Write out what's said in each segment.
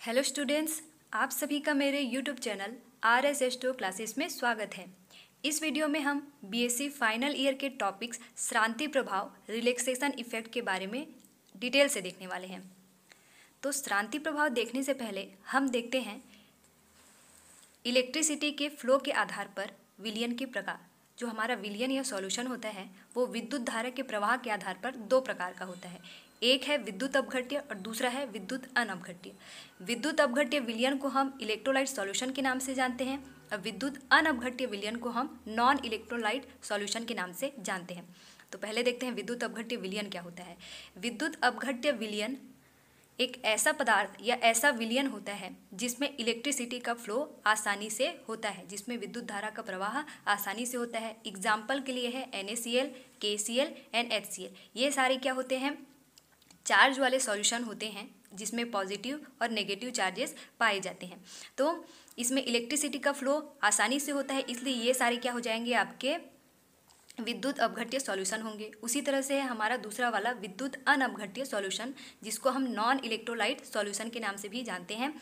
Hello students, आप सभी का मेरे यूट्यूब चैनल RSS2 क्लासेस में स्वागत है। इस वीडियो में हम बीएससी फाइनल ईयर के टॉपिक्स श्रांति प्रभाव, रिलैक्सेशन इफेक्ट के बारे में डिटेल से देखने वाले हैं। तो श्रांति प्रभाव देखने से पहले हम देखते हैं इलेक्ट्रिसिटी के फ्लो के आधार पर विलयन के प्रकार। जो हमारा विलयन या सॉल्यूशन होता है वो विद्युत धारा के प्रवाह के आधार पर दो प्रकार का होता है। एक है विद्युत अपघट्य और दूसरा है विद्युत अनअपघट्य। विद्युत अपघट्य विलयन को हम इलेक्ट्रोलाइट सॉल्यूशन के नाम से जानते हैं और विद्युत अनअपघट्य विलयन को हम नॉन इलेक्ट्रोलाइट सॉल्यूशन के नाम से जानते हैं। तो पहले देखते हैं विद्युत अपघट्य विलयन क्या होता है। विद्युत अपघट्य विलयन एक ऐसा पदार्थ या ऐसा विलयन होता है जिसमें इलेक्ट्रिसिटी का फ्लो आसानी से होता है, जिसमें विद्युत धारा का प्रवाह आसानी से होता है। एग्जाम्पल के लिए है NaCl, KCl एंड HCl। ये सारे क्या होते हैं, चार्ज वाले सॉल्यूशन होते हैं जिसमें पॉजिटिव और नेगेटिव चार्जेस पाए जाते हैं। तो इसमें इलेक्ट्रिसिटी का फ्लो आसानी से होता है, इसलिए ये सारे क्या हो जाएंगे, आपके विद्युत अपघट्य सॉल्यूशन होंगे। उसी तरह से है हमारा दूसरा वाला विद्युत अनअपघट्य सॉल्यूशन, जिसको हम नॉन इलेक्ट्रोलाइट सॉल्यूशन के नाम से भी जानते हैं।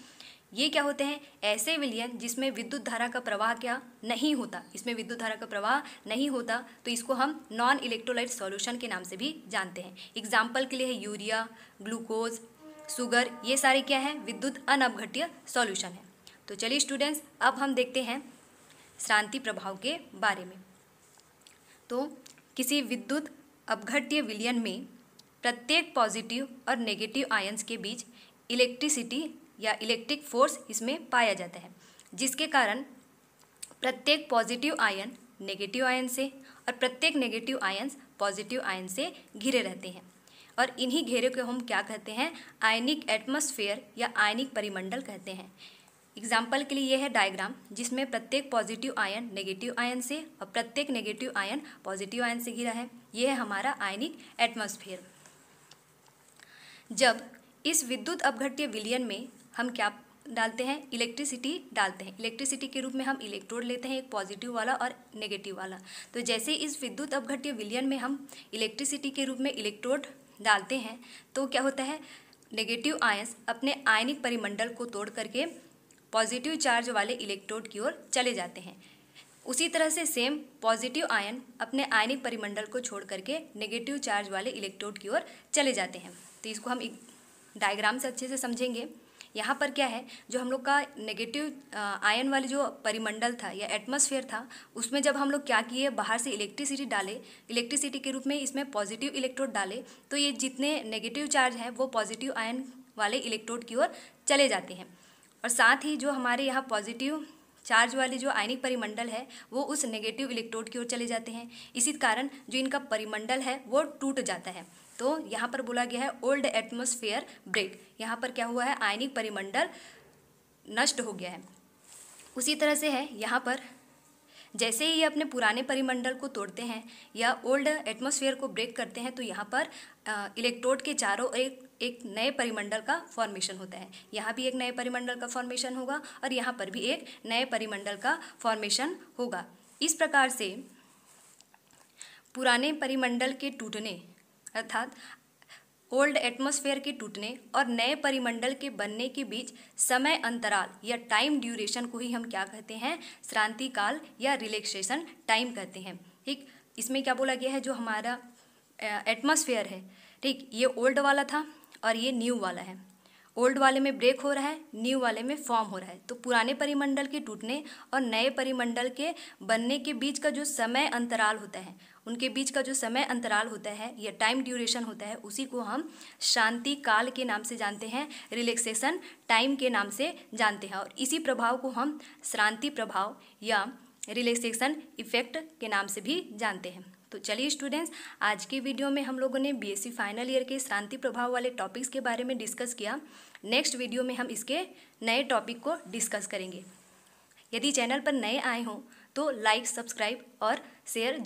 ये क्या होते हैं, ऐसे विलयन जिसमें विद्युत धारा का प्रवाह क्या नहीं होता, इसमें विद्युत धारा का प्रवाह नहीं होता, तो इसको हम नॉन इलेक्ट्रोलाइट सॉल्यूशन के नाम से भी जानते हैं। एग्जाम्पल के लिए है यूरिया, ग्लूकोज, शुगर, ये सारे क्या है, विद्युत अनअपघट्य सॉल्यूशन है। तो चलिए स्टूडेंट्स, अब हम देखते हैं श्रांति प्रभाव के बारे में। तो किसी विद्युत अपघट्य विलयन में प्रत्येक पॉजिटिव और नेगेटिव आयंस के बीच इलेक्ट्रिसिटी या इलेक्ट्रिक फोर्स इसमें पाया जाता है, जिसके कारण प्रत्येक पॉजिटिव आयन नेगेटिव आयन से और प्रत्येक नेगेटिव आयंस पॉजिटिव आयन से घिरे रहते हैं। और इन्हीं घेरे को हम क्या कहते हैं, आयनिक एटमॉस्फेयर या आयनिक परिमंडल कहते हैं। एग्जाम्पल के लिए यह है डायग्राम, जिसमें प्रत्येक पॉजिटिव आयन नेगेटिव आयन से और प्रत्येक नेगेटिव आयन पॉजिटिव आयन से घिरा है। यह है हमारा आयनिक एटमॉस्फेयर। जब इस विद्युत अपघट्य विलयन में हम क्या डालते हैं, इलेक्ट्रिसिटी डालते हैं। इलेक्ट्रिसिटी के रूप में हम इलेक्ट्रोड लेते हैं, एक पॉजिटिव वाला और नेगेटिव वाला। तो जैसे इस विद्युत अपघट्य विलयन में हम इलेक्ट्रिसिटी के रूप में इलेक्ट्रोड डालते हैं, तो क्या होता है, नेगेटिव आयंस अपने आयनिक परिमंडल को तोड़ करके पॉजिटिव चार्ज वाले इलेक्ट्रोड की ओर चले जाते हैं। उसी तरह से सेम पॉजिटिव आयन अपने आयनिक परिमंडल को छोड़ करके नेगेटिव चार्ज वाले इलेक्ट्रोड की ओर चले जाते हैं। तो इसको हम डायग्राम से अच्छे से समझेंगे। यहाँ पर क्या है, जो हम लोग का नेगेटिव आयन वाले जो परिमंडल था या एटमॉस्फेयर था, उसमें जब हम लोग क्या किए, बाहर से इलेक्ट्रिसिटी डाले, इलेक्ट्रिसिटी के रूप में इसमें पॉजिटिव इलेक्ट्रोड डाले, तो ये जितने नेगेटिव चार्ज हैं वो पॉजिटिव आयन वाले इलेक्ट्रोड की ओर चले जाते हैं। और साथ ही जो हमारे यहाँ पॉजिटिव चार्ज वाले जो आयनिक परिमंडल है वो उस नेगेटिव इलेक्ट्रोड की ओर चले जाते हैं। इसी कारण जो इनका परिमंडल है वो टूट जाता है। तो यहाँ पर बोला गया है ओल्ड एटमॉस्फेयर ब्रेक। यहाँ पर क्या हुआ है, आयनिक परिमंडल नष्ट हो गया है। उसी तरह से है यहाँ पर, जैसे ही ये अपने पुराने परिमंडल को तोड़ते हैं या ओल्ड एटमॉस्फेयर को ब्रेक करते हैं, तो यहाँ पर इलेक्ट्रोड के चारों एक नए परिमंडल का फॉर्मेशन होता है। यहाँ भी एक नए परिमंडल का फॉर्मेशन होगा और यहाँ पर भी एक नए परिमंडल का फॉर्मेशन होगा। इस प्रकार से पुराने परिमंडल के टूटने अर्थात ओल्ड एटमॉस्फेयर के टूटने और नए परिमंडल के बनने के बीच समय अंतराल या टाइम ड्यूरेशन को ही हम क्या कहते हैं, श्रांति काल या रिलैक्सेशन टाइम कहते हैं। ठीक, इसमें क्या बोला गया है, जो हमारा एटमॉस्फेयर है, ठीक, ये ओल्ड वाला था और ये न्यू वाला है। ओल्ड वाले में ब्रेक हो रहा है, न्यू वाले में फॉर्म हो रहा है। तो पुराने परिमंडल के टूटने और नए परिमंडल के बनने के बीच का जो समय अंतराल होता है, उनके बीच का जो समय अंतराल होता है या टाइम ड्यूरेशन होता है, उसी को हम शांति काल के नाम से जानते हैं, रिलैक्सेशन टाइम के नाम से जानते हैं। और इसी प्रभाव को हम श्रांति प्रभाव या रिलैक्सेशन इफेक्ट के नाम से भी जानते हैं। तो चलिए स्टूडेंट्स, आज की वीडियो में हम लोगों ने बीएससी फाइनल ईयर के श्रांति प्रभाव वाले टॉपिक्स के बारे में डिस्कस किया। नेक्स्ट वीडियो में हम इसके नए टॉपिक को डिस्कस करेंगे। यदि चैनल पर नए आए हों तो लाइक, सब्सक्राइब और शेयर जरूर